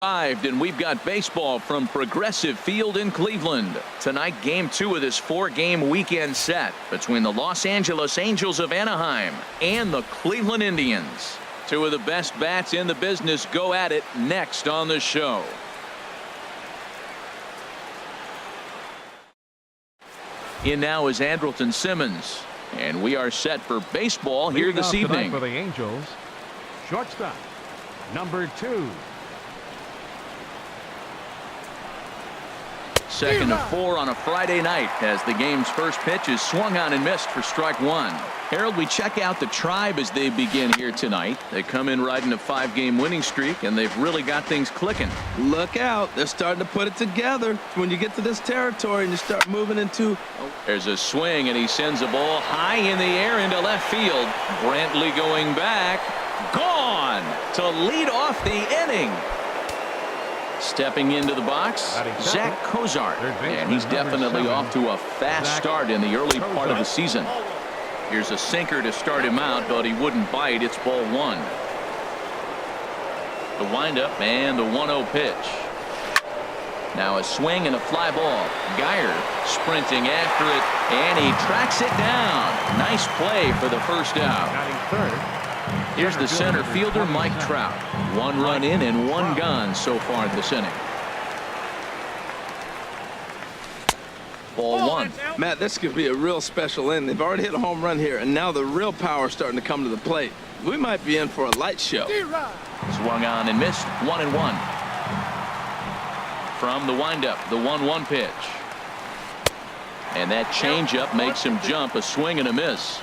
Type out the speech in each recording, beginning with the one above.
Arrived, and we've got baseball from Progressive Field in Cleveland. Tonight, game 2 of this 4-game weekend set between the Los Angeles Angels of Anaheim and the Cleveland Indians. Two of the best bats in the business go at it next on the show. In now is Andrelton Simmons, and we are set for baseball here this evening. For the Angels, shortstop, number 2. Second of 4 on a Friday night as the game's first pitch is swung on and missed for strike 1. Harold, we check out the Tribe as they begin here tonight. They come in riding a 5-game winning streak, and they've really got things clicking. Look out. They're starting to put it together. When you get to this territory and you start moving into... There's a swing, and he sends a ball high in the air into left field. Brantley going back. Gone to lead off the inning. Stepping into the box, Zach Cozart, and he's definitely off to a fast start in the early part of the season. Here's a sinker to start him out, but he wouldn't bite. It's ball 1. The windup and the 1-0 pitch. Now a swing and a fly ball. Geyer sprinting after it, and he tracks it down. Nice play for the first out. Here's the center fielder, Mike Trout. 1 run in and 1 gone so far this inning. Ball 1. Matt, this could be a real special inning. They've already hit a home run here, and now the real power is starting to come to the plate. We might be in for a light show. Swung on and missed. 1-1. From the windup, the 1-1 pitch. And that changeup makes him jump. A swing and a miss.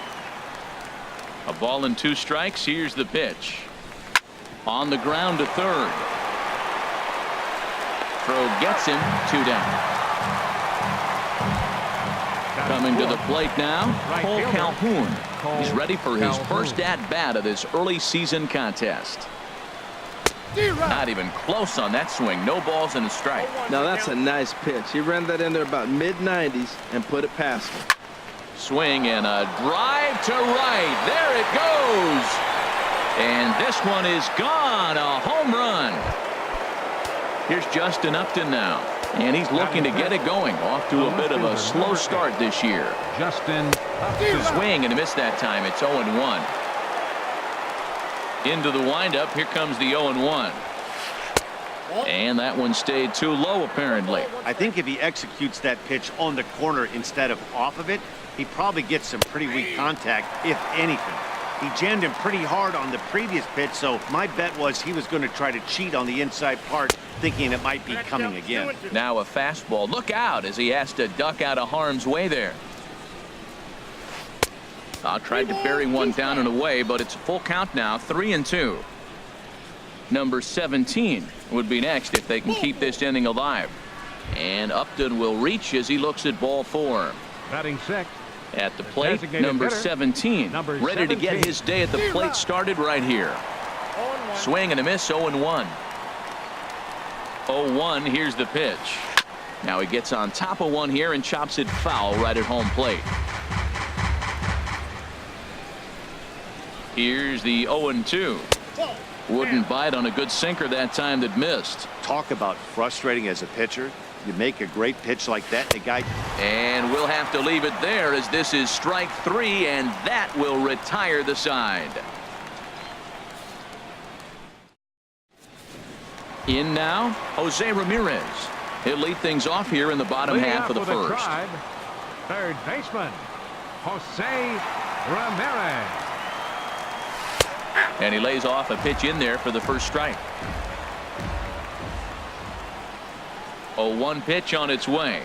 A ball and 2 strikes. Here's the pitch. On the ground to third. Throw gets him. 2 down. Coming to the plate now, Cole Calhoun. He's ready for his first at-bat of this early season contest. Not even close on that swing. No balls and a strike. Now that's a nice pitch. He ran that in there about mid-90s and put it past him. Swing and a drive to right. There it goes. And this one is gone. A home run. Here's Justin Upton now. And he's looking to get it going. Off to a bit of a slow start this year. Justin swing and a miss that time. It's 0-1. Into the windup. Here comes the 0-1. And that one stayed too low apparently. I think if he executes that pitch on the corner instead of off of it, he probably gets some pretty weak contact, if anything. He jammed him pretty hard on the previous pitch, so my bet was he was going to try to cheat on the inside part, thinking it might be coming again. Now a fastball. Look out as he has to duck out of harm's way there. Tried to bury one down and away, but it's a full count now. 3-2. Number 17 would be next if they can keep this inning alive. And Upton will reach as he looks at ball 4. Batting sixth. At the plate, number 17. Ready to get his day at the plate started right here. Swing and a miss. 0-1. 0-1. Here's the pitch. Now he gets on top of one here and chops it foul right at home plate. Here's the 0-2. Wouldn't bite on a good sinker that time that missed. Talk about frustrating as a pitcher. You make a great pitch like that, the guy. And we'll have to leave it there as this is strike 3, and that will retire the side. In now, Jose Ramirez. He'll lead things off here in the bottom half of the first. Third baseman, Jose Ramirez. And he lays off a pitch in there for the first strike. 0-1 pitch on its way.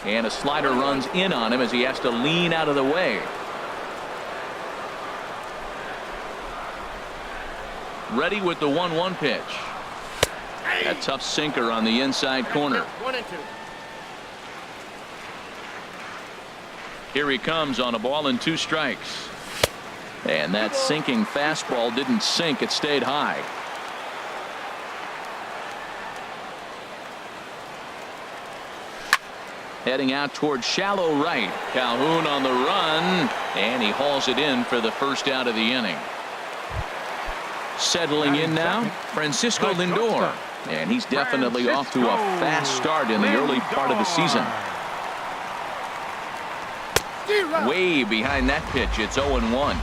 And a slider runs in on him as he has to lean out of the way. Ready with the 1-1 pitch. A tough sinker on the inside corner. 1-2. Here he comes on a ball and 2 strikes. And that sinking fastball didn't sink. It stayed high. Heading out towards shallow right. Calhoun on the run, and he hauls it in for the first out of the inning. Settling in now, Francisco Lindor. And he's definitely off to a fast start in the early part of the season. Way behind that pitch. It's 0-1.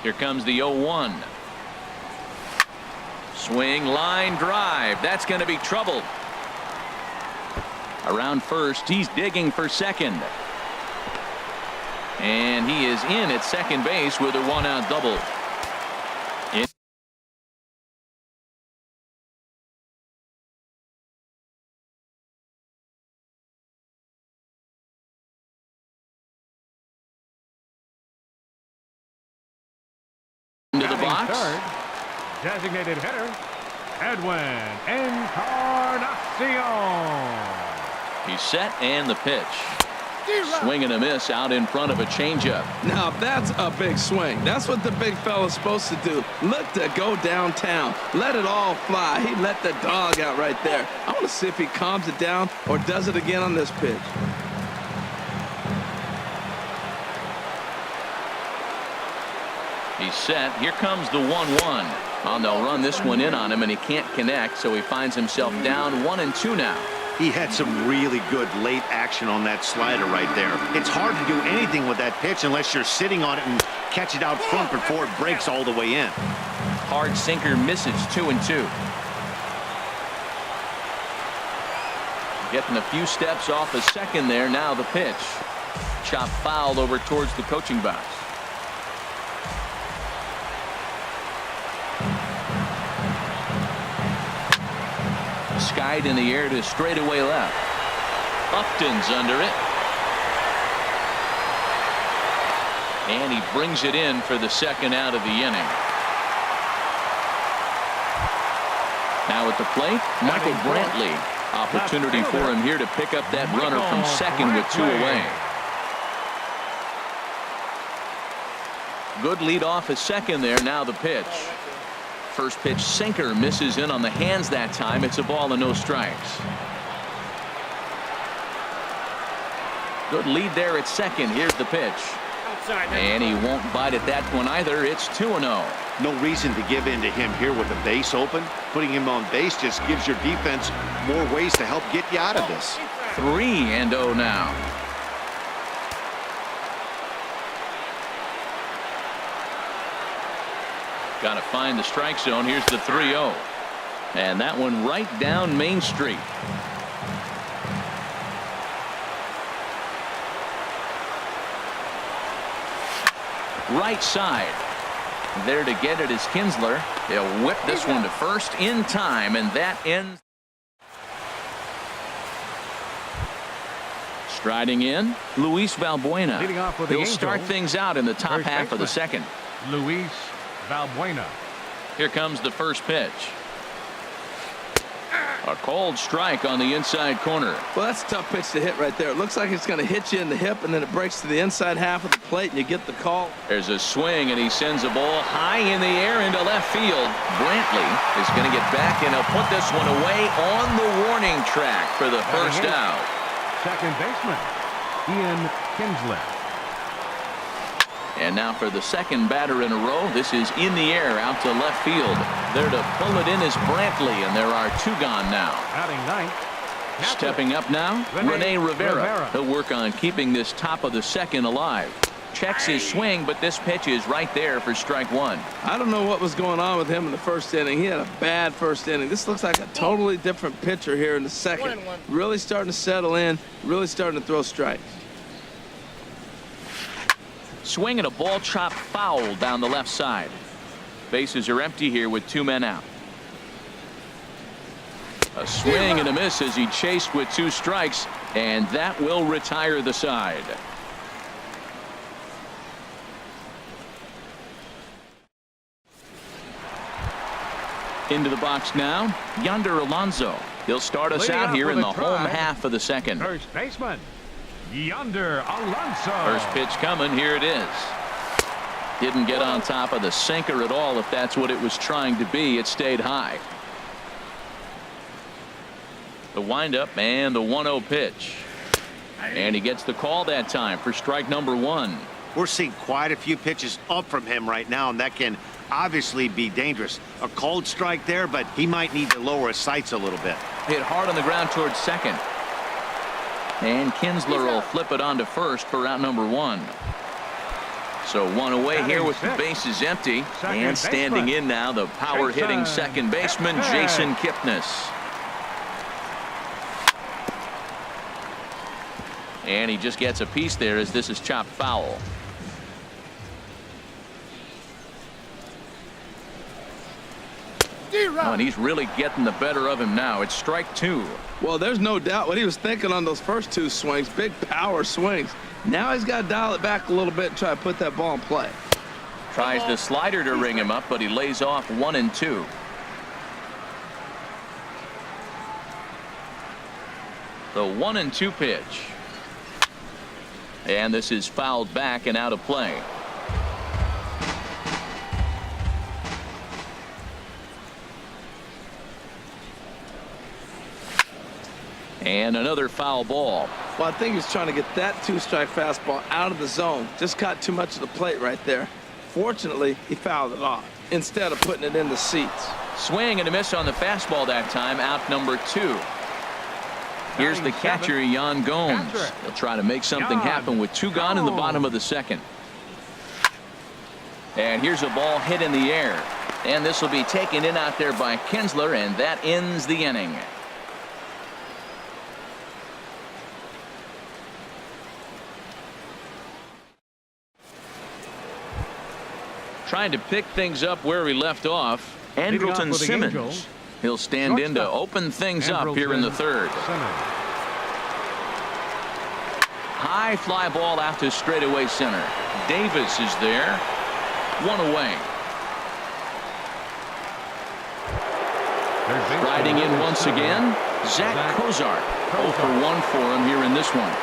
Here comes the 0-1. Swing, line drive. That's going to be trouble. Around first, he's digging for second. And he is in at second base with a one-out double. Into the box. Third, designated hitter, Edwin Encarnacion. He's set and the pitch. Swing and a miss out in front of a changeup. Now that's a big swing. That's what the big fella's supposed to do. Look to go downtown. Let it all fly. He let the dog out right there. I want to see if he calms it down or does it again on this pitch. He's set. Here comes the 1-1. Oh, they'll run this one in on him, and he can't connect, so he finds himself down 1-2 now. He had some really good late action on that slider right there. It's hard to do anything with that pitch unless you're sitting on it and catch it out front before it breaks all the way in. Hard sinker misses 2-2. Getting a few steps off a second there. Now the pitch. Chop foul over towards the coaching box. Skied in the air to straightaway left. Upton's under it. And he brings it in for the second out of the inning. Now at the plate, Michael Brantley. Opportunity for him here to pick up that runner from second with 2 away. Good lead off at second there. Now the pitch. First pitch sinker misses in on the hands that time. It's a ball and no strikes. Good lead there at second. Here's the pitch. And he won't bite at that one either. It's 2-0. No reason to give in to him here with the base open. Putting him on base just gives your defense more ways to help get you out of this. 3-0 now. Got to find the strike zone. Here's the 3-0. And that one right down Main Street. Right side. There to get it is Kinsler. He'll whip this one to first in time, and that ends. Striding in, Luis Valbuena. Leading off with the He'll Angels, start things out in the top first half of the baseman, second. Luis Valbuena. Here comes the first pitch. A cold strike on the inside corner. Well, that's a tough pitch to hit right there. It looks like it's going to hit you in the hip, and then it breaks to the inside half of the plate, and you get the call. There's a swing, and he sends a ball high in the air into left field. Brantley is going to get back, and he'll put this one away on the warning track for the first out. Second baseman, Ian Kinsler. And now for the second batter in a row. This is in the air out to left field. There to pull it in is Brantley, and there are 2 gone now. Batting ninth. Stepping up now, Rene Rivera. He'll work on keeping this top of the second alive. Checks his swing, but this pitch is right there for strike 1. I don't know what was going on with him in the first inning. He had a bad first inning. This looks like a totally different pitcher here in the second. Really starting to settle in, really starting to throw strikes. Swing and a ball chopped foul down the left side. Bases are empty here with 2 men out. A swing and a miss as he chased with 2 strikes, and that will retire the side. Into the box now, Yonder Alonso. He'll start us out here in the home half of the second. First baseman, Yonder Alonso. First pitch coming. Here it is. Didn't get on top of the sinker at all. If that's what it was trying to be, it stayed high. The windup and the 1-0 pitch. And he gets the call that time for strike number 1. We're seeing quite a few pitches up from him right now, and that can obviously be dangerous. A cold strike there, but he might need to lower his sights a little bit. Hit hard on the ground towards second. And Kinsler will flip it on to first for out number 1. So 1 away here with the bases empty. And standing in now, the power-hitting second baseman, Jason Kipnis. And he just gets a piece there as this is chopped foul. Oh, and he's really getting the better of him now. It's strike 2. Well, there's no doubt what he was thinking on those first 2 swings. Big power swings. Now he's got to dial it back a little bit and try to put that ball in play. Tries the slider to ring him up, but he lays off 1 and 2. The 1 and 2 pitch. And this is fouled back and out of play. And another foul ball. Well, I think he's trying to get that 2-strike fastball out of the zone. Just caught too much of the plate right there. Fortunately, he fouled it off instead of putting it in the seats. Swing and a miss on the fastball that time. Out number 2. Here's the catcher, Yan Gomes. He'll try to make something happen with 2 gone in the bottom of the second. And here's a ball hit in the air. And this will be taken in out there by Kinsler, and that ends the inning. Trying to pick things up where we left off. Andrelton Simmons. He'll stand in to open things up here in the 3rd. High fly ball out to straightaway center. Davis is there. 1 away. Riding in once again, Zach Kozart. 0 for 1 for him here in this one.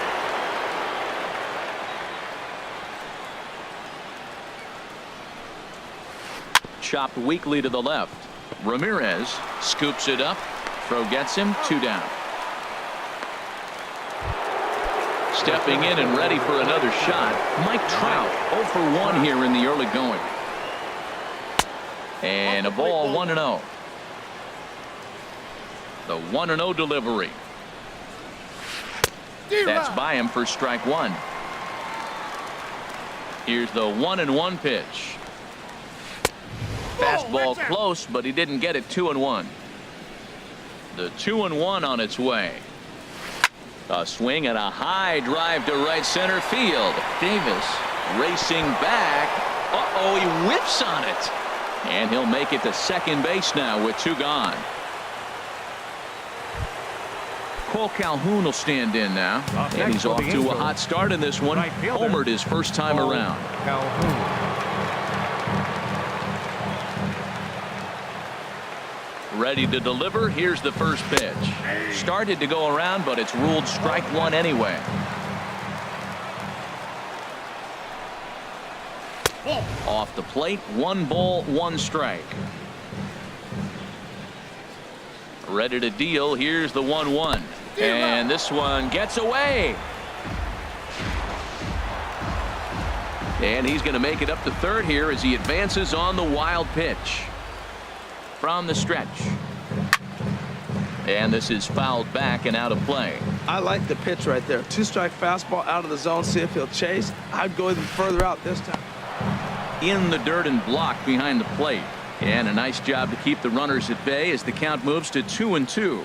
Chopped weakly to the left. Ramirez scoops it up. Throw gets him. 2 down. Stepping in and ready for another shot, Mike Trout. 0 for 1 here in the early going. And a ball 1-0. The 1-0 delivery. That's by him for strike 1. Here's the 1-1 pitch. Fastball close, but he didn't get it. 2-1. The 2-1 on its way. A swing and a high drive to right center field. Davis racing back. Uh-oh, he whiffs on it. And he'll make it to second base now with 2 gone. Cole Calhoun will stand in now. And he's off to a hot start in this one. Homered his first time around. Ready to deliver. Here's the first pitch. Started to go around, but it's ruled strike 1 anyway. Off the plate, 1 ball, 1 strike. Ready to deal. Here's the 1-1. And this one gets away. And he's going to make it up to 3rd here as he advances on the wild pitch. From the stretch. And this is fouled back and out of play. I like the pitch right there. 2-strike fastball out of the zone. See if he'll chase. I'd go even further out this time. In the dirt and blocked behind the plate. And a nice job to keep the runners at bay as the count moves to 2-2.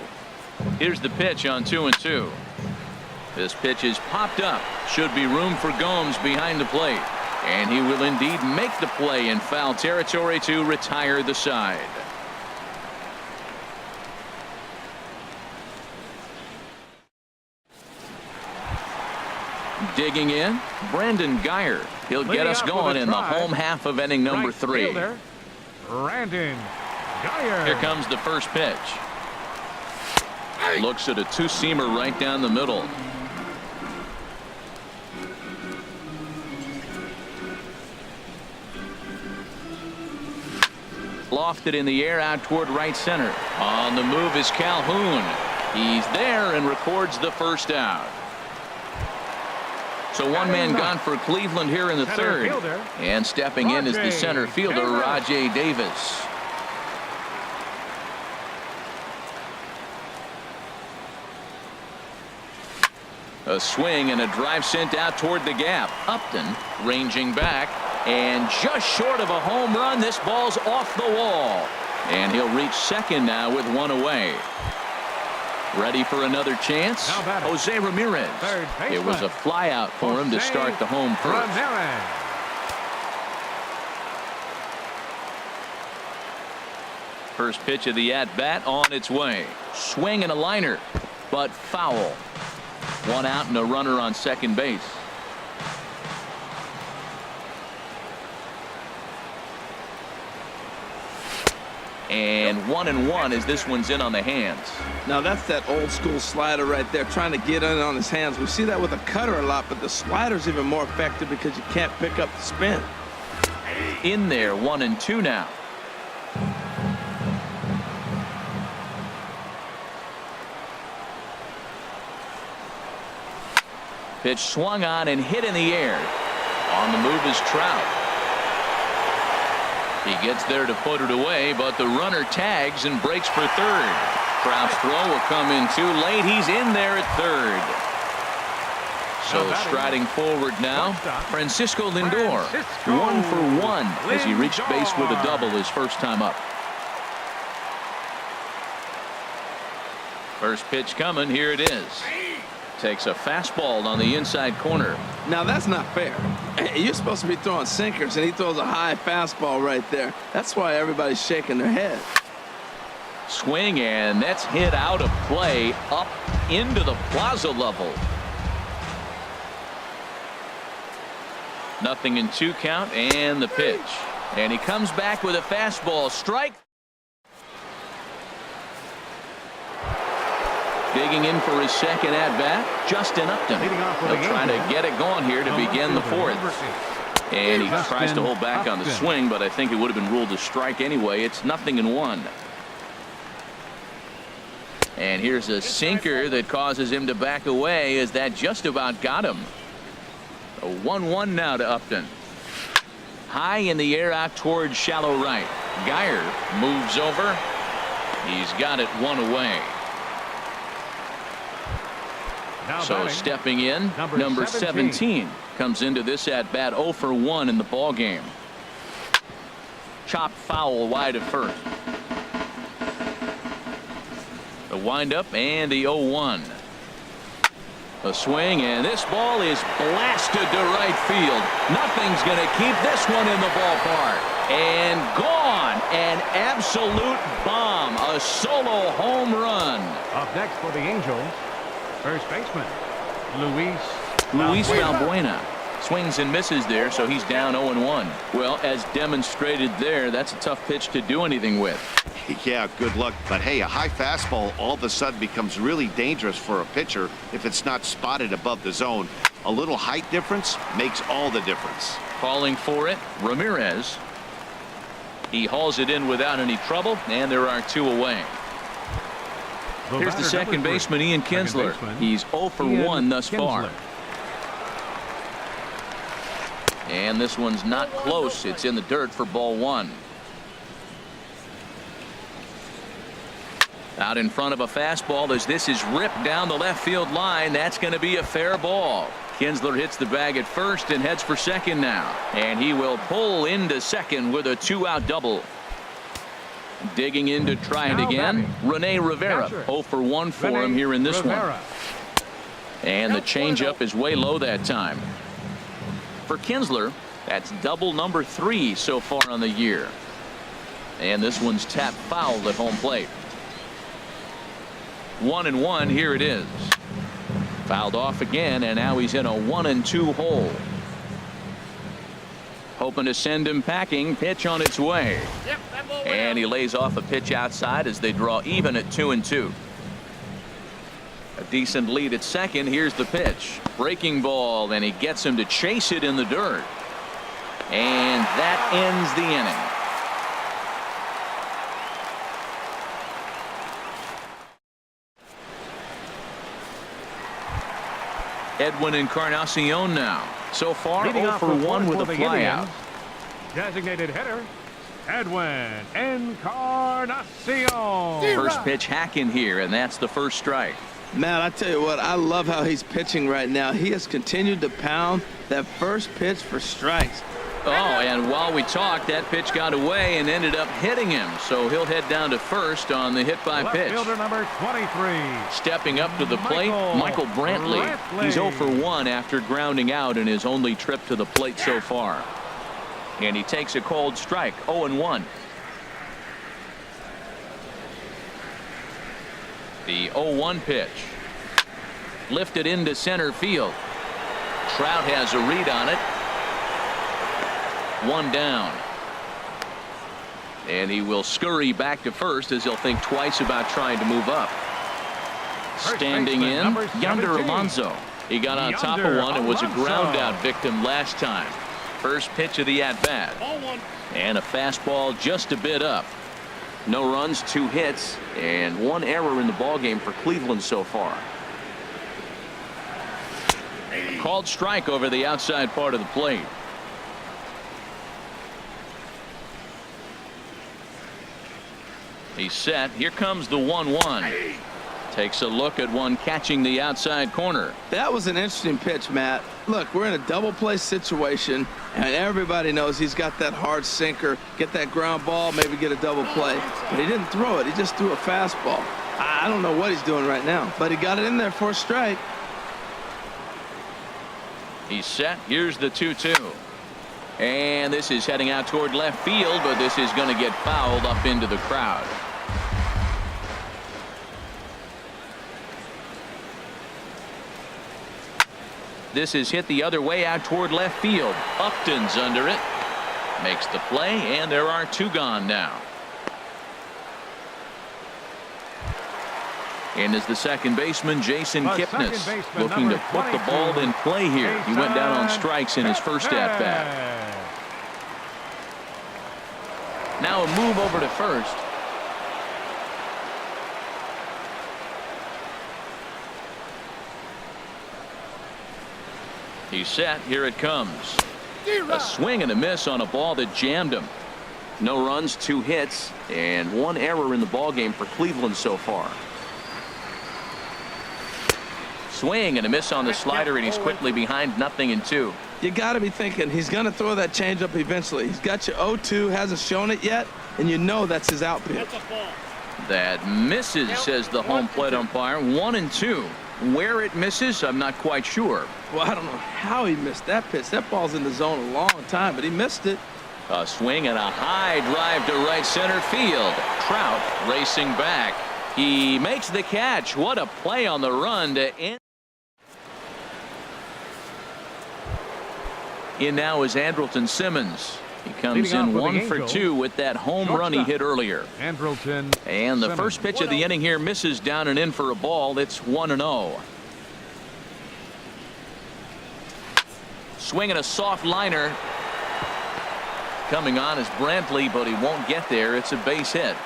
Here's the pitch on 2-2. This pitch is popped up. Should be room for Gomes behind the plate. And he will indeed make the play in foul territory to retire the side. Digging in, Brandon Geyer. He'll get us going in the home half of inning number 3. Brandon Geyer. Here comes the first pitch. Looks at a 2-seamer right down the middle. Lofted in the air out toward right center. On the move is Calhoun. He's there and records the first out. So one man gone for Cleveland here in the third. And stepping in is the center fielder, Rajay Davis. A swing and a drive sent out toward the gap. Upton ranging back and just short of a home run. This ball's off the wall. And he'll reach second now with one away. Ready for another chance? Jose Ramirez. It was a fly out for him to start the home first. First pitch of the at-bat on its way. Swing and a liner, but foul. One out and a runner on second base. And 1-1 as this one's in on the hands. Now that's that old school slider right there, trying to get in on his hands. We see that with a cutter a lot, but the slider's even more effective because you can't pick up the spin. In there, 1-2 now. Pitch swung on and hit in the air. On the move is Trout. He gets there to put it away, but the runner tags and breaks for third. Trout's throw will come in too late. He's in there at third. So striding forward now, Francisco Lindor. 1 for 1 as he reached base with a double his first time up. First pitch coming. Here it is. Takes a fastball on the inside corner. Now that's not fair. You're supposed to be throwing sinkers, and he throws a high fastball right there. That's why everybody's shaking their head. Swing, and that's hit out of play up into the plaza level. 0-2 count, and the pitch. And he comes back with a fastball. Strike. Digging in for his second at-bat, Justin Upton. He'll try to get it going here to begin the fourth. And he tries to hold back on the swing, but I think it would have been ruled a strike anyway. It's 0-1. And here's a sinker that causes him to back away as that just about got him. A 1-1 now to Upton. High in the air out towards shallow right. Geyer moves over. He's got it one away. So stepping in, number 17 comes into this at bat 0 for 1 in the ball game. Chopped foul wide of first. The windup and the 0-1. A swing, and this ball is blasted to right field. Nothing's going to keep this one in the ballpark. And gone. An absolute bomb. A solo home run. Up next for the Angels, first baseman, Luis Valbuena. Swings and misses there, so he's down 0-1. Well, as demonstrated there, that's a tough pitch to do anything with. Yeah, good luck. But hey, a high fastball all of a sudden becomes really dangerous for a pitcher if it's not spotted above the zone. A little height difference makes all the difference. Calling for it, Ramirez. He hauls it in without any trouble, and there are 2 away. Here's the second baseman, Ian Kinsler. He's 0 for 1 thus far. And this one's not close. It's in the dirt for ball 1. Out in front of a fastball as this is ripped down the left field line. That's going to be a fair ball. Kinsler hits the bag at first and heads for second now. And he will pull into second with a 2-out double. Digging in to try it again, Rene Rivera. 0 for 1 for him here in this one. And the changeup is way low that time. For Kinsler, that's double number 3 so far on the year. And this one's tapped foul at home plate. 1-1, here it is. Fouled off again, and now he's in a 1-2 hole. Hoping to send him packing. Pitch on its way. And he lays off a pitch outside as they draw even at 2-2. A decent lead at second. Here's the pitch. Breaking ball, and he gets him to chase it in the dirt. And that ends the inning. Edwin Encarnacion now. So far, Leading 0 off for the 1 with a the flyout. Indians, designated hitter, Edwin Encarnacion. First pitch hack in here, and that's the first strike. Man, I tell you what, I love how he's pitching right now. He has continued to pound that first pitch for strikes. Oh, and while we talked, that pitch got away and ended up hitting him. So he'll head down to first on the hit by Left pitch. fielder number 23. Stepping up to the plate, Michael Brantley. He's 0 for 1 after grounding out in his only trip to the plate so far. And he takes a cold strike, 0-1. The 0-1 pitch. Lifted into center field. Trout has a read on it. 1 down. And he will scurry back to first as he'll think twice about trying to move up. Standing in, Yonder Alonso. He got on top of one and was a ground out victim last time. First pitch of the at-bat. And a fastball just a bit up. No runs, 2 hits, and 1 error in the ballgame for Cleveland so far. Called strike over the outside part of the plate. He's set. Here comes the 1-1. Takes a look at one catching the outside corner. That was an interesting pitch, Matt. Look, we're in a double play situation, and everybody knows he's got that hard sinker. Get that ground ball, maybe get a double play. But he didn't throw it. He just threw a fastball. I don't know what he's doing right now, but he got it in there for a strike. He's set. Here's the 2-2. And this is heading out toward left field, but this is going to get fouled up into the crowd. This is hit the other way out toward left field. Upton's under it. Makes the play, and there are 2 gone now. And is the second baseman, Jason Kipnis, looking to put the ball in play here. He went down on strikes in his first at-bat. Now a move over to first. He's set. Here it comes. A swing and a miss on a ball that jammed him. No runs, 2 hits, and 1 error in the ballgame for Cleveland so far. Swing and a miss on the slider, and he's quickly behind 0-2. You got to be thinking he's going to throw that changeup eventually. He's got you 0-2, hasn't shown it yet, and you know that's his out pitch. That misses, says the home plate umpire. 1-2. Where it misses, I'm not quite sure. Well, I don't know how he missed that pitch. That ball's in the zone a long time, but he missed it. A swing and a high drive to right center field. Trout racing back. He makes the catch. What a play on the run to end. In now is Andrelton Simmons. He comes in 1 for 2 with that home run he hit earlier. Andrelton And the Simmons. first pitch of the inning here misses down and in for a ball. It's 1-0. Swinging a soft liner. Coming on is Brantley, but he won't get there. It's a base hit.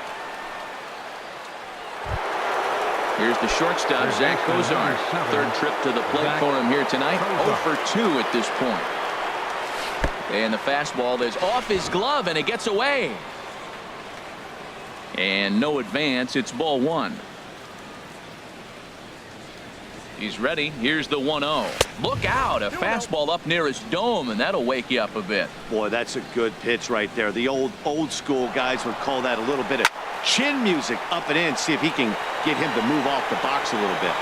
Here's the shortstop, Zach Cozart. 3rd trip to the plate for him here tonight. 0 for 2 at this point. And the fastball is off his glove, and it gets away. And no advance. It's ball 1. He's ready. Here's the 1-0. Look out. A fastball up near his dome, and that'll wake you up a bit. Boy, that's a good pitch right there. The old school guys would call that a little bit of chin music up and in. See if he can get him to move off the box a little bit.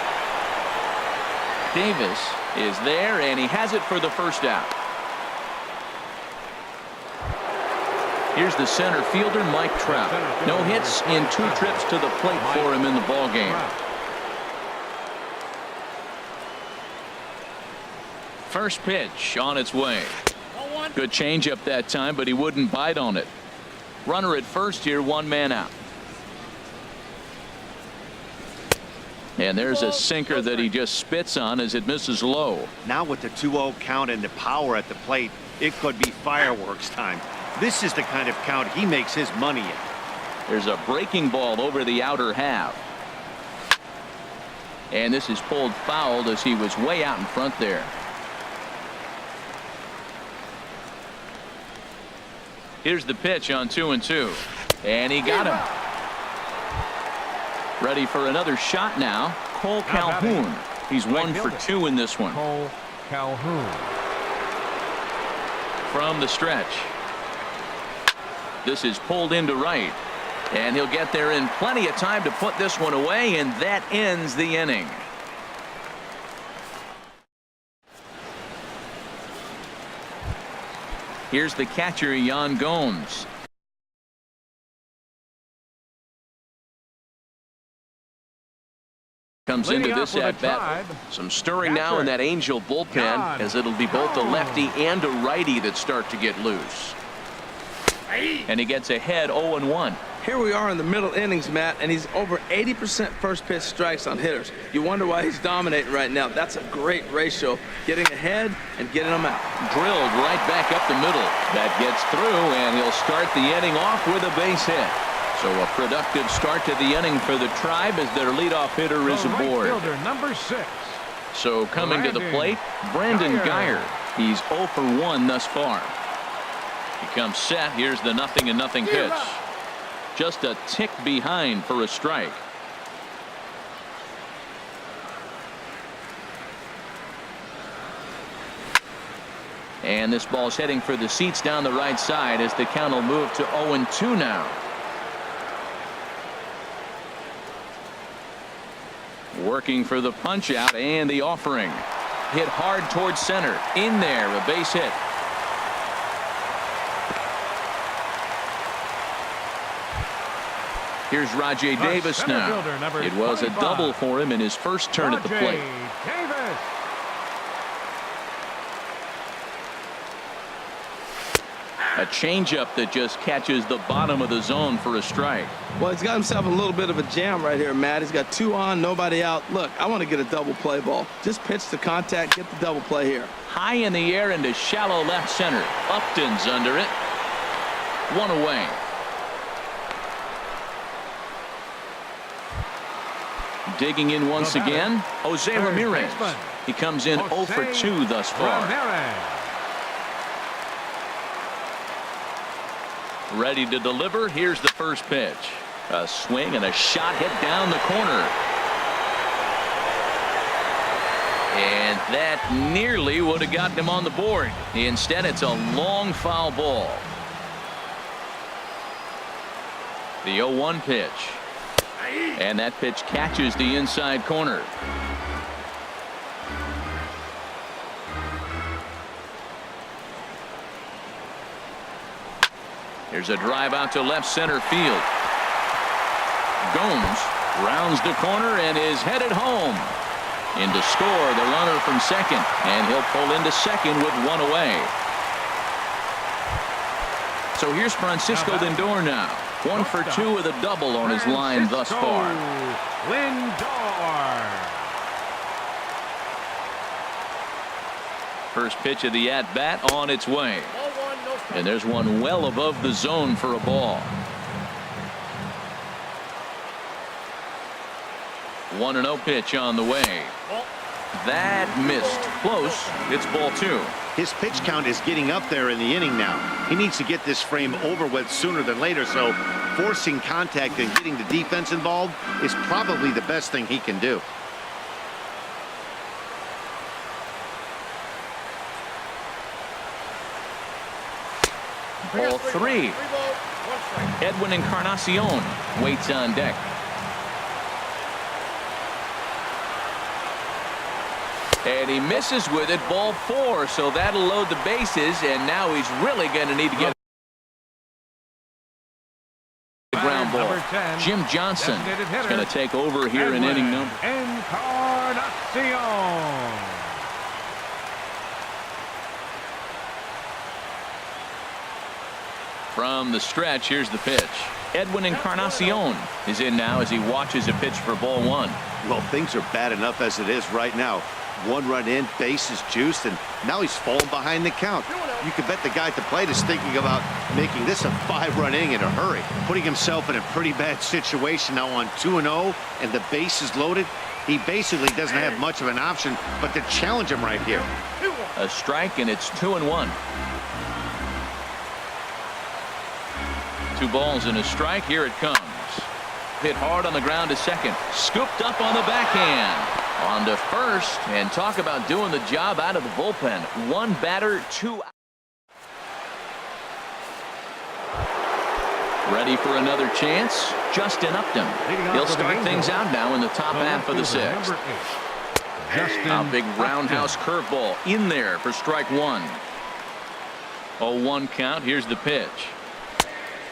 Davis is there, and he has it for the first out. Here's the center fielder, Mike Trout. No hits in 2 trips to the plate for him in the ballgame. First pitch on its way. Good changeup that time, but he wouldn't bite on it. Runner at first here, 1 man out. And there's a sinker that he just spits on as it misses low. Now with the 2-0 count and the power at the plate, it could be fireworks time. This is the kind of count he makes his money in. There's a breaking ball over the outer half. And this is pulled fouled as he was way out in front there. Here's the pitch on 2-2. And he got him. Ready for another shot now. Cole Calhoun. He's 1 for 2 in this one. Cole Calhoun. From the stretch. This is pulled into right. And he'll get there in plenty of time to put this one away, and that ends the inning. Here's the catcher, Yan Gomes. Comes into this at bat. Some stirring now in that Angel bullpen, as it'll be both a lefty and a righty that start to get loose. And he gets ahead 0-1. Here we are in the middle innings, Matt, and he's over 80% first pitch strikes on hitters. You wonder why he's dominating right now. That's a great ratio, getting ahead and getting them out. Drilled right back up the middle. That gets through, and he'll start the inning off with a base hit. So a productive start to the inning for the Tribe as their leadoff hitter is aboard. Right fielder, number 6. So coming to the plate, Brandon Geyer. He's 0 for 1 thus far. He comes set. Here's the 0-0 pitch. Just a tick behind for a strike. And this ball's heading for the seats down the right side as the count will move to 0-2 now. Working for the punch out and the offering. Hit hard towards center. In there, a base hit. Here's Rajay Davis now. It was a double for him in his first turn at the plate. Davis. A changeup that just catches the bottom of the zone for a strike. Well, he's got himself a little bit of a jam right here, Matt. He's got 2 on, nobody out. Look, I want to get a double play ball. Just pitch to contact, get the double play here. High in the air into shallow left center. Upton's under it. 1 away. Digging in once again, Jose Ramirez. He comes in 0 for 2 thus far. Ready to deliver. Here's the first pitch. A swing and a shot hit down the corner. And that nearly would have gotten him on the board. Instead, it's a long foul ball. The 0-1 pitch. And that pitch catches the inside corner. Here's a drive out to left center field. Gomes rounds the corner and is headed home. In to score the runner from second, and he'll pull into second with 1 away. So here's Francisco Lindor now. 1 for 2 with a double on his line thus far. Lindor. First pitch of the at-bat on its way. And there's one well above the zone for a ball. 1-0 pitch on the way. That missed. Close. It's ball 2. His pitch count is getting up there in the inning now. He needs to get this frame over with sooner than later, so forcing contact and getting the defense involved is probably the best thing he can do. Ball 3. Edwin Encarnacion waits on deck. And he misses with it. Ball 4. So that'll load the bases. And now he's really going to need to get a ground ball. Jim Johnson is going to take over here in inning number. Encarnacion. From the stretch, here's the pitch. Edwin Encarnacion is in now as he watches a pitch for ball 1. Well, things are bad enough as it is right now. 1 run in, bases juiced, and now he's falling behind the count. You could bet the guy at the plate is thinking about making this a 5-run inning in a hurry. Putting himself in a pretty bad situation now on 2-0 and the bases loaded. He basically doesn't have much of an option but to challenge him right here. A strike, and it's 2-1. 2 balls and a strike. Here it comes. Hit hard on the ground to second. Scooped up on the backhand. On to first, and talk about doing the job out of the bullpen. 1 batter, 2 out. Ready for another chance. Justin Upton. He'll start things out now in the top half of the 6th. A big roundhouse curveball in there for strike 1. 0-1 count. Here's the pitch.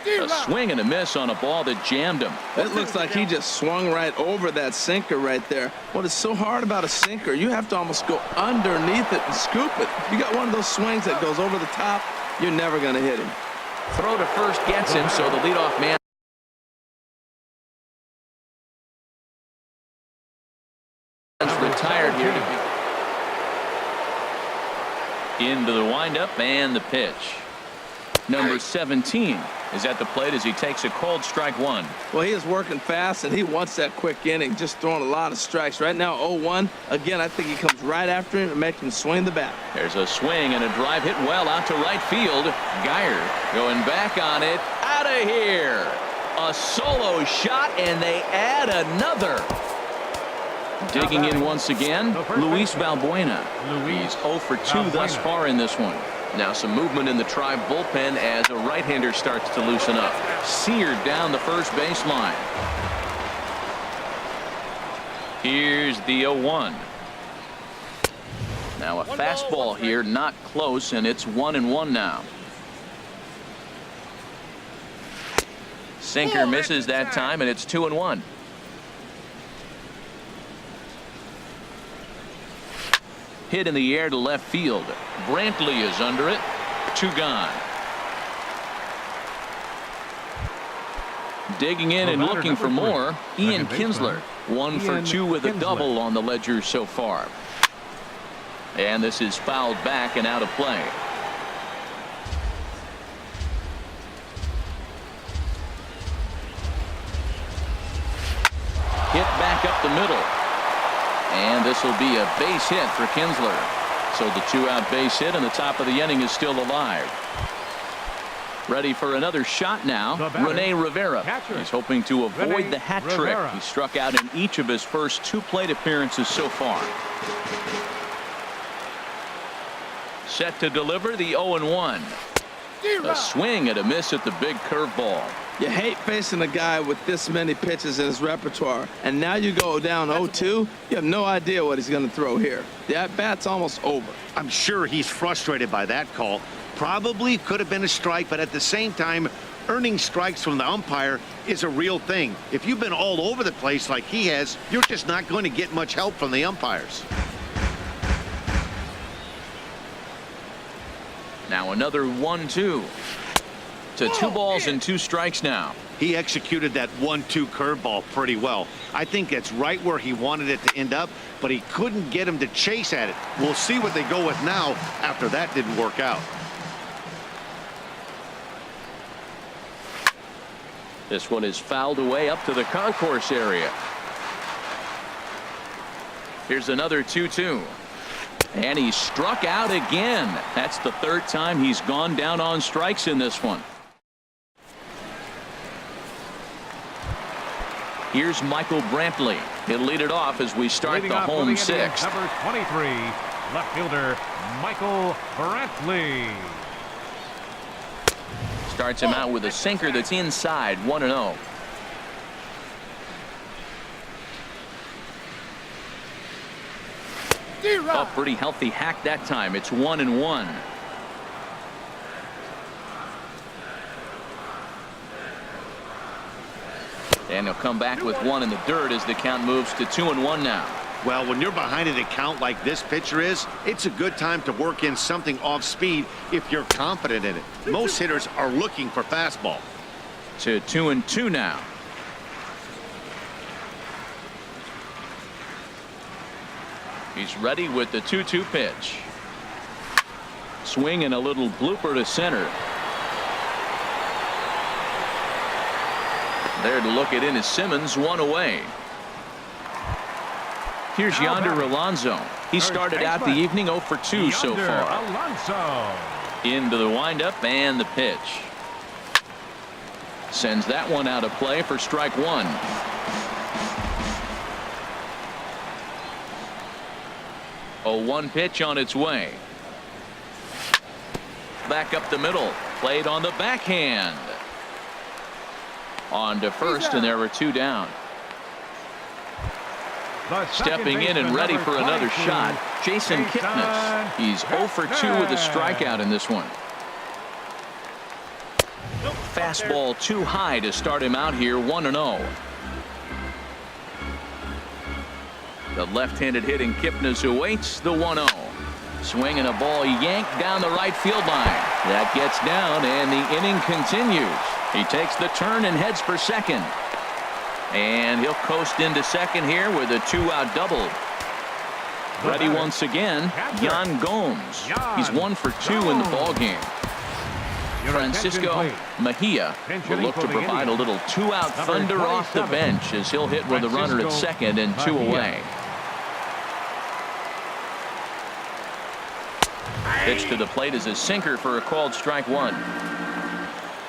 A swing and a miss on a ball that jammed him. It looks like he just swung right over that sinker right there. What is so hard about a sinker, you have to almost go underneath it and scoop it. You got one of those swings that goes over the top, you're never going to hit him. Throw to first gets him, so the leadoff man is retired here. Into the windup and the pitch. Number 17 is at the plate as he takes a called strike 1. Well, he is working fast, and he wants that quick inning, just throwing a lot of strikes. Right now, 0-1. Again, I think he comes right after him and makes him swing the bat. There's a swing and a drive hit well out to right field. Geyer going back on it. Out of here. A solo shot, and they add another. Digging in once again, Luis Valbuena. He's 0 for 2 thus far in this one. Now some movement in the Tribe bullpen as a right-hander starts to loosen up. Seared down the first baseline. Here's the 0-1. Now a fastball here, not close, and it's 1-1 now. Sinker misses that time, and it's 2-1. Hit in the air to left field. Brantley is under it. 2 gone. Digging in and looking for more, Ian Kinsler. 1 for 2 with a double on the ledger so far. And this is fouled back and out of play. Hit back up the middle. And this will be a base hit for Kinsler. So the 2-out base hit, and the top of the inning is still alive. Ready for another shot now. Rene Rivera. He's hoping to avoid the hat trick. He struck out in each of his first 2 plate appearances so far. Set to deliver the 0-1. A swing and a miss at the big curveball. You hate facing a guy with this many pitches in his repertoire, and now you go down 0-2. You have no idea what he's going to throw here. The at-bat's almost over. I'm sure he's frustrated by that call. Probably could have been a strike, but at the same time, earning strikes from the umpire is a real thing. If you've been all over the place like he has, you're just not going to get much help from the umpires. Now another 1-2. To 2 balls and 2 strikes now. He executed that 1-2 curveball pretty well. I think it's right where he wanted it to end up, but he couldn't get him to chase at it. We'll see what they go with now after that didn't work out. This one is fouled away up to the concourse area. Here's another 2-2. And he struck out again. That's the 3rd time he's gone down on strikes in this one. Here's Michael Brantley. He'll lead it off as we start the home 6th. Number 23, left fielder Michael Brantley. Starts him out with a sinker that's inside. 1-0. A pretty healthy hack that time. It's 1-1. And he'll come back with 1 in the dirt as the count moves to 2-1 now. Well, when you're behind an account like this pitcher is, it's a good time to work in something off speed if you're confident in it. Most hitters are looking for fastball. To 2-2 now. He's ready with the 2-2 pitch. Swing and a little blooper to center. There to look it in is Simmons, 1 away. Here's Now Yonder batting. Alonso. He started out the baseman, evening 0 for 2 so Yonder far. Alonso. Into the windup and the pitch. Sends that one out of play for strike one. A 1 pitch on its way. Back up the middle. Played on the backhand. On to first, and there were 2 down. The second Stepping in and baseman, ready number for another 22, shot, Jason Kipnis. He's 0 for 2 with a strikeout in this one. Fastball too high to start him out here, 1-0. The left-handed hitting Kipnis awaits the 1-0. Swinging a ball yanked down the right field line. That gets down, and the inning continues. He takes the turn and heads for second. And he'll coast into second here with a 2-out double. Ready once again, Yan Gomes. He's 1 for 2 in the ballgame. Francisco Mejia will look to provide a little 2-out thunder off the bench as he'll hit with a runner at second and 2 away. Pitch to the plate is a sinker for a called strike one.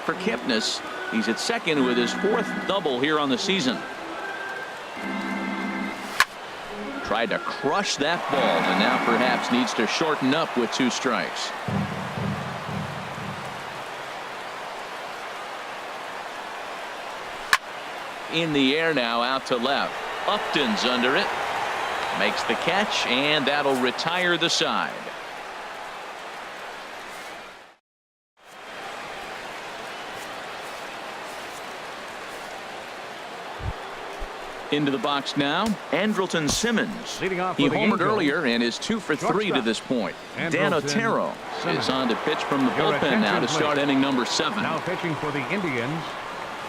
For Kipnis, he's at second with his 4th double here on the season. Tried to crush that ball and now perhaps needs to shorten up with 2 strikes. In the air now, out to left. Upton's under it. Makes the catch, and that'll retire the side. Into the box now, Andrelton Simmons. Leading off He for the homered Angels, earlier and is 2 for 3 to this point. Dan Andrelton Otero Simmons. is on to pitch from the Your bullpen now to attention, start please. inning number 7. Now pitching for the Indians,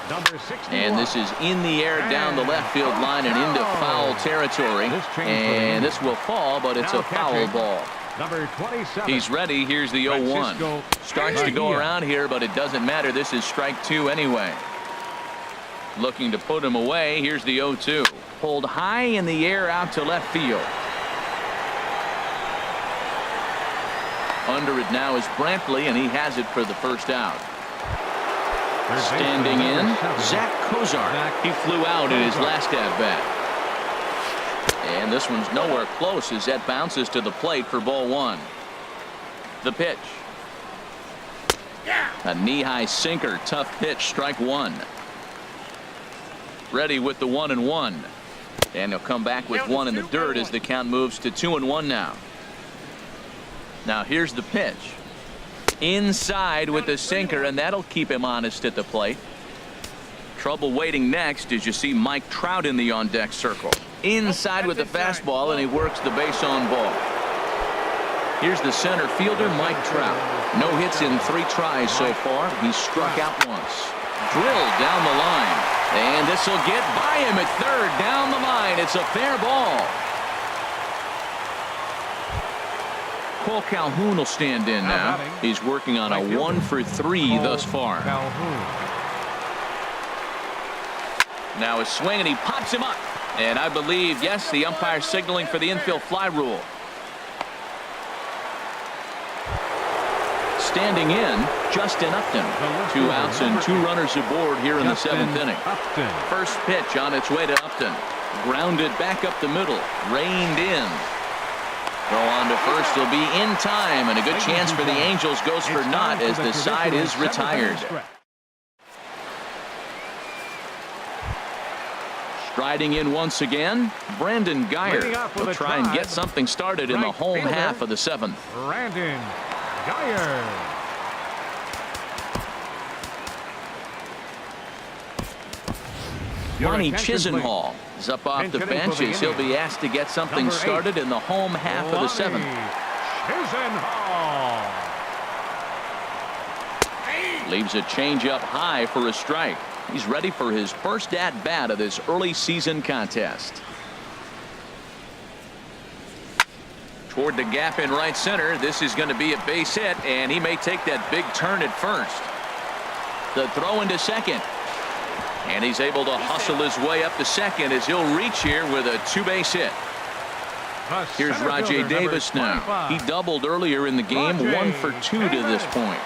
number 61. And this is in the air down the left field line and into foul territory. This change for the And Indians. this will fall, but it's Now a foul catching, ball. number 27. He's ready. Here's the 0-1. Francisco Starts to go Mejia. around here, but it doesn't matter. This is strike 2 anyway. Looking to put him away. Here's the 0-2. Pulled high in the air out to left field. Under it now is Brantley, and he has it for the first out. Standing in, Zach Kozar. He flew out in his last at-bat. And this one's nowhere close as that bounces to the plate for ball 1. The pitch. A knee-high sinker, tough pitch, strike 1. Ready with the 1-1. And he'll come back with 1 in the dirt as the count moves to 2-1 now. Now here's the pitch. Inside with the sinker, and that'll keep him honest at the plate. Trouble waiting next as you see Mike Trout in the on-deck circle. Inside with the fastball, and he works the base on ball. Here's the center fielder, Mike Trout. No hits in 3 tries so far. He's struck out once. Drilled down the line. And this will get by him at third. Down the line. It's a fair ball. Cole Calhoun will stand in now. He's working on a 1 for 3 thus far. Now a swing, and he pops him up. And I believe, yes, the umpire signaling for the infield fly rule. Standing in, Justin Upton. 2 outs and 2 runners aboard here in the 7th inning. First pitch on its way to Upton. Grounded back up the middle. Reined in. Throw on to first will be in time, and a good chance for the Angels goes for naught as the side is retired. Striding in once again, Brandon Geyer will try and get something started in the home half of the 7th. Brandon Geyer. Ronnie Chisenhall is up off the bench as he'll be asked to get something started in the home half of the 7th. Leaves a changeup high for a strike. He's ready for his first at-bat of this early season contest. Toward the gap in right center. This is going to be a base hit, and he may take that big turn at first. The throw into second. And he's able to hustle his way up to second as he'll reach here with a 2-base hit. Here's center Rajay fielder, number Davis now. 25. He doubled earlier in the game, Rajay 1 for 2 to this Davis. point.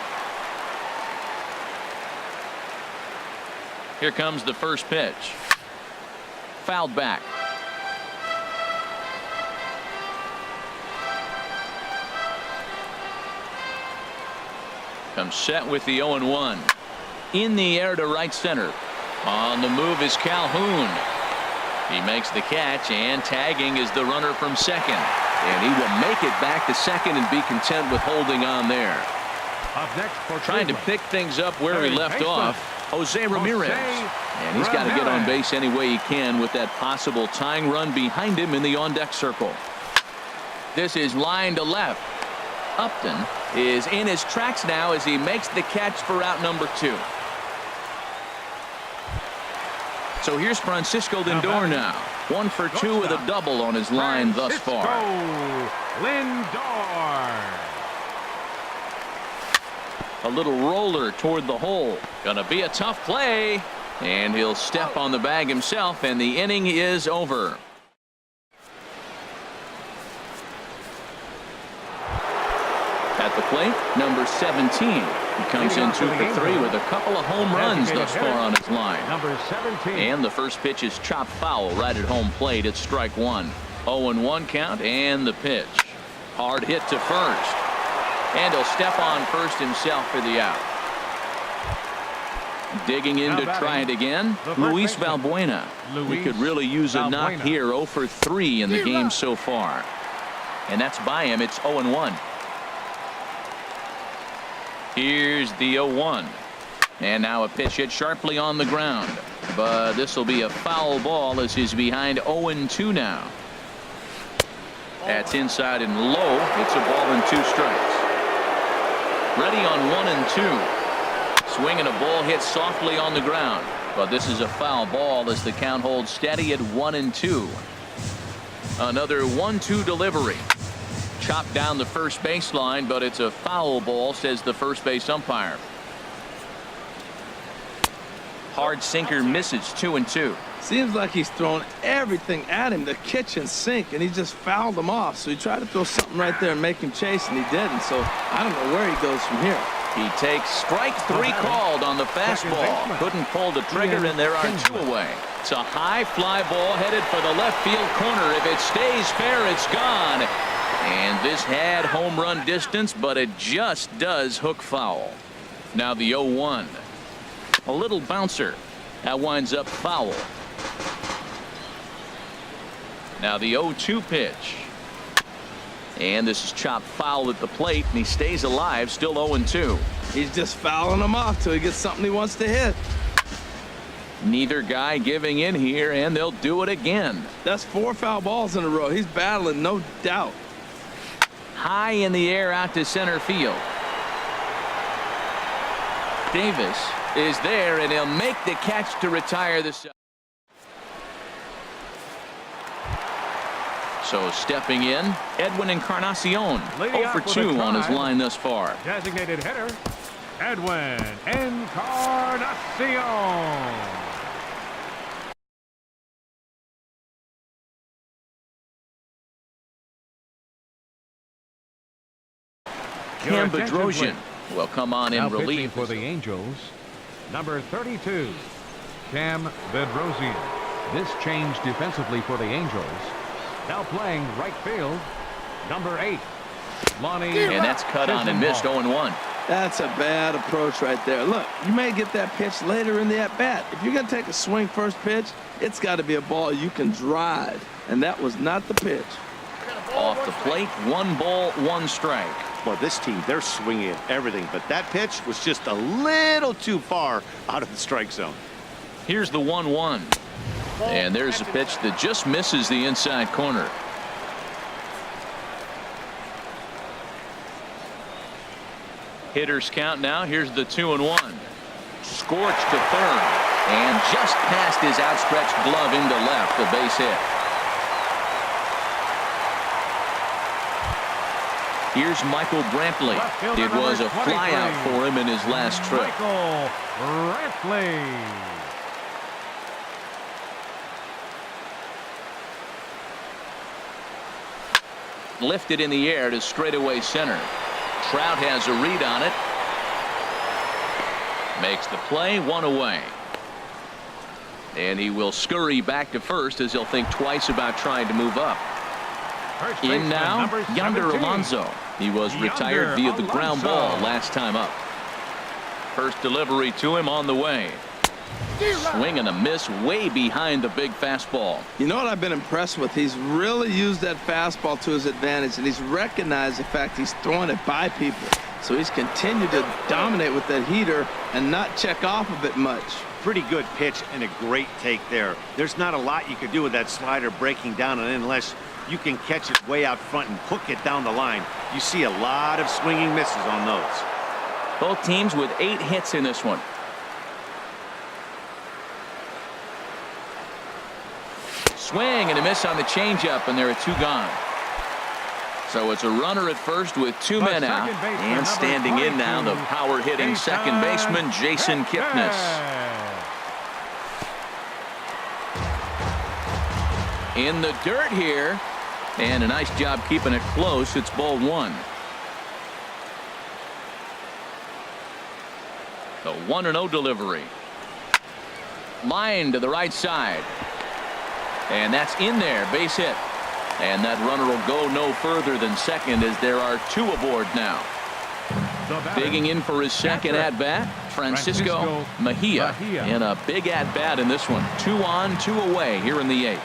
Here comes the first pitch. Fouled back. Comes set with the 0-1. In the air to right center. On the move is Calhoun. He makes the catch, and tagging is the runner from second. And he will make it back to second and be content with holding on there. Up next for Trying to Cleveland. pick things up where he Third left baseman, off, Jose Ramirez. And he's got to get on base any way he can with that possible tying run behind him in the on-deck circle. This is line to left. Upton is in his tracks now as he makes the catch for out number 2. So here's Francisco Lindor now. 1 for 2 with a double on his line thus far. Lindor. A little roller toward the hole. Gonna be a tough play. And he'll step on the bag himself, and the inning is over. At the plate, number 17. He comes in 2 for 3 with a couple of home runs thus far on his line. Number 17. And the first pitch is chopped foul right at home plate. It's strike 1. 0-1 count, and the pitch. Hard hit to first. And he'll step on first himself for the out. Digging in to try it again, Luis Valbuena. He could really use a knock here. 0 for 3 in the game so far. And that's by him. It's 0-1. Here's the 0-1. And now a pitch hit sharply on the ground. But this will be a foul ball as he's behind 0-2 now. That's inside and low. It's a ball and 2 strikes. Ready on 1 and 2. Swing and a ball hit softly on the ground. But this is a foul ball as the count holds steady at 1 and 2. Another 1-2 delivery. Chopped down the first baseline, but it's a foul ball, says the first base umpire. Hard sinker misses. 2 and 2. Seems like he's thrown everything at him, the kitchen sink, and he just fouled him off. So he tried to throw something right there and make him chase, and he didn't. So I don't know where he goes from here. He takes strike 3 called on the fastball. Couldn't pull the trigger, and there are 2 away. It's a high fly ball headed for the left field corner. If it stays fair, it's gone. And this had home run distance, but it just does hook foul. Now the 0-1. A little bouncer. That winds up foul. Now the 0-2 pitch. And this is chopped foul at the plate, and he stays alive, still 0-2. He's just fouling him off till he gets something he wants to hit. Neither guy giving in here, and they'll do it again. That's 4 foul balls in a row. He's battling, no doubt. High in the air out to center field. Davis is there, and he'll make the catch to retire the side. So stepping in, Edwin Encarnacion. 0 for 2 on his line thus far. Designated hitter, Edwin Encarnacion. Cam Bedrosian will come on in Now relief. pitching for the Angels, number 32, Cam Bedrosian. This change defensively for the Angels. Now playing right field, number 8, Lonnie. And that's cut on and missed. 0-1. That's a bad approach right there. Look, you may get that pitch later in the at-bat. If you're going to take a swing first pitch, it's got to be a ball you can drive. And that was not the pitch. Off the plate, 1 ball, 1 strike. Well, this team, they're swinging at everything, but that pitch was just a little too far out of the strike zone. Here's the 1-1. And there's a pitch that just misses the inside corner. Hitters count now. Here's the 2-1. Scorched to third. And just past his outstretched glove into left. A base hit. Here's Michael Brantley. It was a flyout for him in his last trip. Michael Brantley. lifted in the air to straightaway center. Trout has a read on it. Makes the play, 1 away. And he will scurry back to first as he'll think twice about trying to move up. In now, Yonder Alonso. He was retired via the ground ball last time up. First delivery to him on the way. Swing and a miss way behind the big fastball. You know what I've been impressed with? He's really used that fastball to his advantage, and he's recognized the fact he's throwing it by people. So he's continued to dominate with that heater and not check off of it much. Pretty good pitch and a great take there. There's not a lot you could do with that slider breaking down, and unless you can catch it way out front and hook it down the line, you see a lot of swinging misses on those. Both teams with 8 hits in this one. Swing and a miss on the changeup, and there are 2 gone. So it's a runner at first with 2 men out. And standing in now, the power-hitting second baseman, Jason Kipnis. In the dirt here. And a nice job keeping it close. It's ball 1. The 1-0 delivery. Line to the right side. And that's in there, base hit. And that runner will go no further than second as there are 2 aboard now. Digging in for his second at-bat, Francisco Mejia. In a big at-bat in this one. 2 on, 2 away here in the 8th.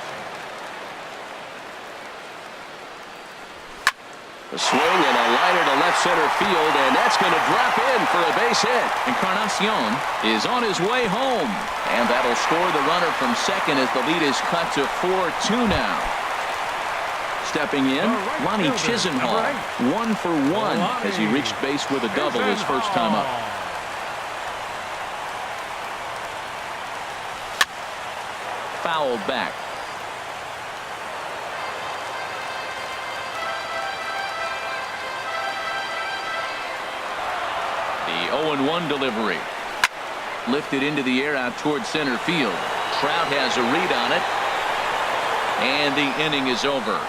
A swing and a liner to left center field, and that's going to drop in for a base hit. Encarnacion is on his way home, and that'll score the runner from second as the lead is cut to 4-2 now. Stepping in, Lonnie Chisenhall, 1 for 1 as he reached base with a double his first time up. Fouled back. The 0-1 delivery. Lifted into the air out towards center field. Trout has a read on it. And the inning is over.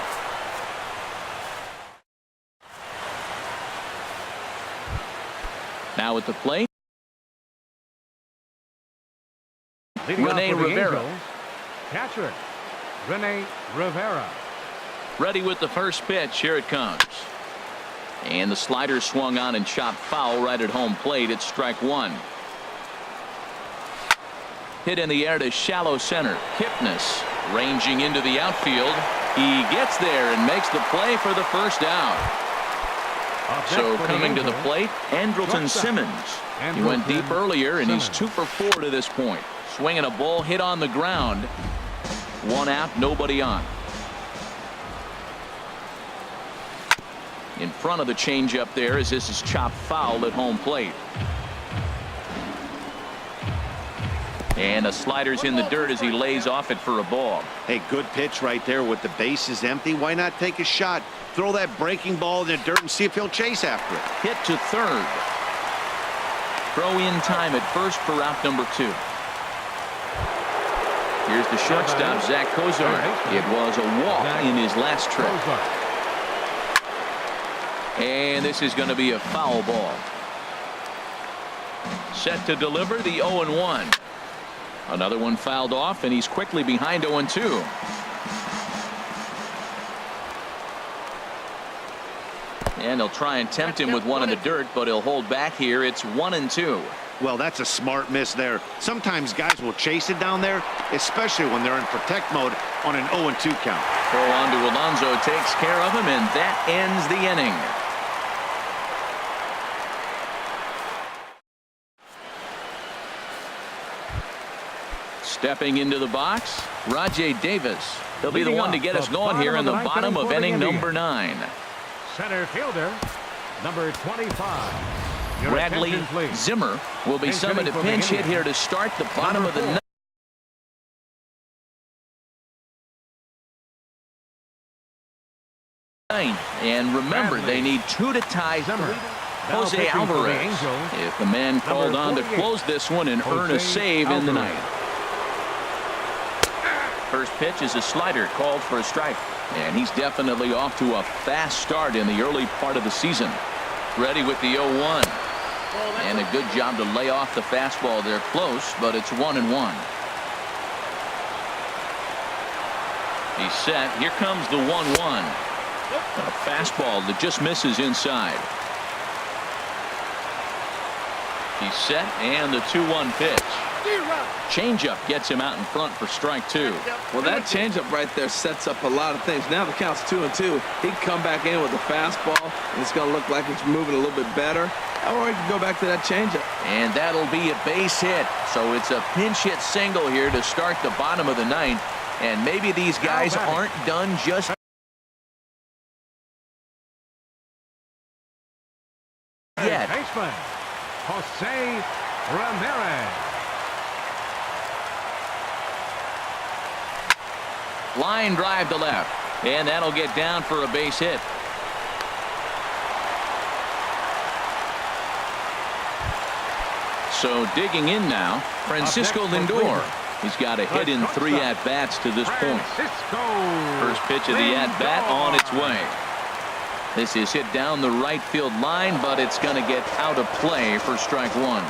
Now at the plate, Rene Rivera. Catcher, Rene Rivera. Ready with the first pitch. Here it comes. And the slider swung on and chopped foul right at home plate. It's strike 1. Hit in the air to shallow center. Kipnis ranging into the outfield. He gets there and makes the play for the first out. So coming to the plate, Andrelton Simmons. He went deep earlier, and he's 2 for 4 to this point. Swinging a ball hit on the ground. 1 out, nobody on. In front of the changeup there as this is chopped foul at home plate. And a slider's in the dirt as he lays off it for a ball. Hey, good pitch right there with the bases empty. Why not take a shot? Throw that breaking ball in the dirt and see if he'll chase after it. Hit to third. Throw in time at first for out number 2. Here's the shortstop, Zach Kozar. It was a walk in his last trip. And this is going to be a foul ball. Set to deliver the 0-1. Another one fouled off, and he's quickly behind 0-2. And they'll try and tempt him with one in the dirt, but he'll hold back here. It's 1-2. Well, that's a smart miss there. Sometimes guys will chase it down there, especially when they're in protect mode on an 0-2 count. Throw on to Alonso takes care of him, and that ends the inning. Stepping into the box, Rajay Davis. He'll be the one to get us going here in the bottom of inning number 9. Center fielder, number 25. Bradley Zimmer will be summoned to pinch hit here to start the bottom of the ninth. And remember, they need 2 to tie Jose Alvarez. If the man called on to close this one and earn a save in the ninth. First pitch is a slider called for a strike. And he's definitely off to a fast start in the early part of the season. Ready with the 0-1. And a good job to lay off the fastball there close, but it's 1-1. He's set. Here comes the 1-1. A fastball that just misses inside. He's set, and the 2-1 pitch. Changeup gets him out in front for strike 2. Well, that changeup right there sets up a lot of things. Now the count's 2-2. He'd come back in with a fastball, and it's going to look like it's moving a little bit better. Or he can go back to that changeup. And that'll be a base hit. So it's a pinch hit single here to start the bottom of the ninth. And maybe these guys aren't done just yet. Baseman, Jose Ramirez. Line drive to left. And that'll get down for a base hit. So digging in now, Francisco Lindor. He's got a hit in 3 at-bats to this point. First pitch of the at-bat on its way. This is hit down the right field line, but it's going to get out of play for strike 1.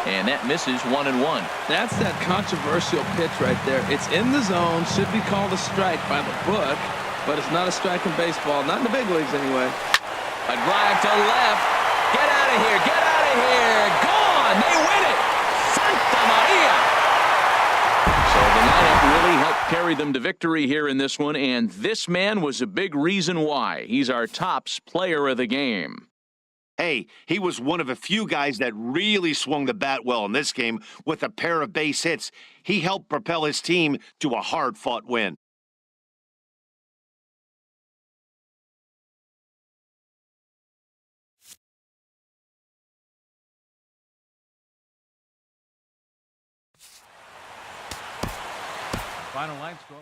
And that misses 1-1. That's that controversial pitch right there. It's in the zone, should be called a strike by the book, but it's not a strike in baseball, not in the big leagues anyway. A drive to left. Get out of here. Get out of here. Gone. They win it. Santa Maria. So the lineup really helped carry them to victory here in this one, and this man was a big reason why. He's our tops player of the game. Hey, he was one of a few guys that really swung the bat well in this game with a pair of base hits. He helped propel his team to a hard-fought win. Final line score.